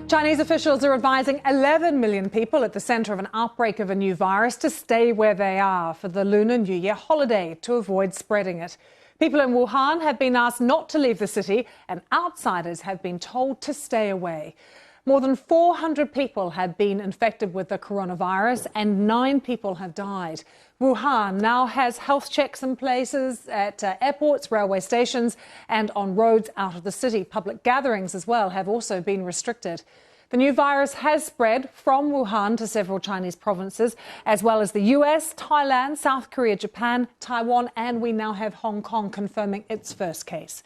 Chinese officials are advising 11 million people at the centre of an outbreak of a new virus to stay where they are for the Lunar New Year holiday to avoid spreading it. People in Wuhan have been asked not to leave the city and outsiders have been told to stay away. More than 400 people have been infected with the coronavirus and 9 people have died. Wuhan now has health checks in places at airports, railway stations and on roads out of the city. Public gatherings as well have also been restricted. The new virus has spread from Wuhan to several Chinese provinces, as well as the US, Thailand, South Korea, Japan, Taiwan, and we now have Hong Kong confirming its first case.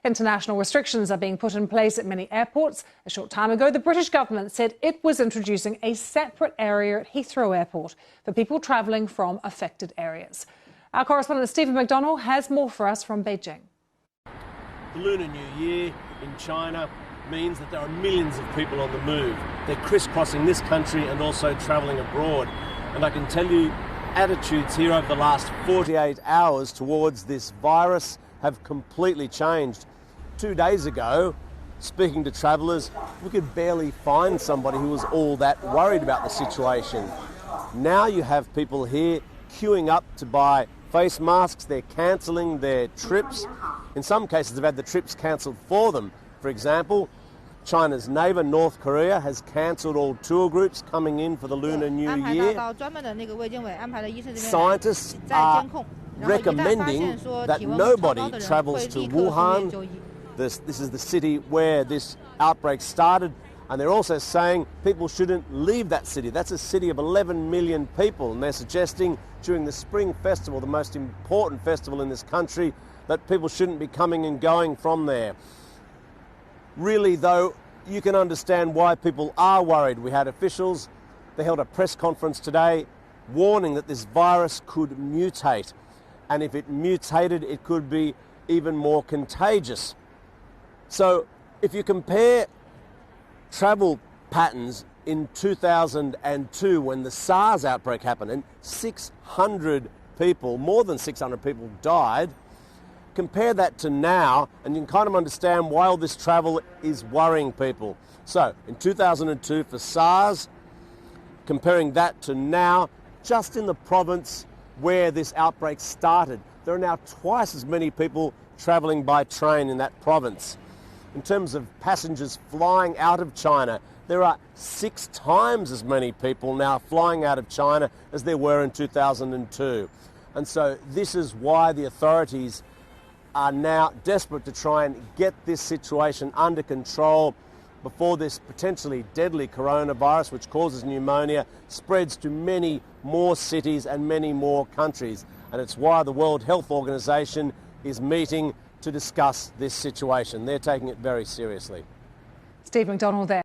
International restrictions are being put in place at many airports. A short time ago, the British government said it was introducing a separate area at Heathrow Airport for people travelling from affected areas. Our correspondent Stephen McDonald has more for us from Beijing. The Lunar New Year in China means that there are millions of people on the move. They're crisscrossing this country and also travelling abroad. And I can tell you, attitudes here over the last 48 hours towards this virus have completely changed. 2 days ago, speaking to travellers, we could barely find somebody who was all that worried about the situation. Now you have people here queuing up to buy face masks. They're cancelling their trips. In some cases, they've had the trips cancelled for them. For example, China's neighbour, North Korea, has cancelled all tour groups coming in for the Lunar New Year. Scientists are recommending that nobody travels to Wuhan. This is the city where this outbreak started, and they're also saying people shouldn't leave that city. That's a city of 11 million people, and they're suggesting during the Spring Festival, the most important festival in this country, that people shouldn't be coming and going from there. Really, though, you can understand why people are worried. We had officials, they held a press conference today warning that this virus could mutate. And if it mutated, it could be even more contagious. So if you compare travel patterns in 2002 when the SARS outbreak happened and 600 people, more than 600 people died, compare that to now and you can kind of understand why all this travel is worrying people. So in 2002 for SARS, comparing that to now, just in the province where this outbreak started, there are now twice as many people travelling by train in that province. In terms of passengers flying out of China, there are 6 times as many people now flying out of China as there were in 2002. And so this is why the authorities are now desperate to try and get this situation under control before this potentially deadly coronavirus, which causes pneumonia, spreads to many more cities and many more countries. And it's why the World Health Organization is meeting to discuss this situation. They're taking it very seriously. Steve McDonald there.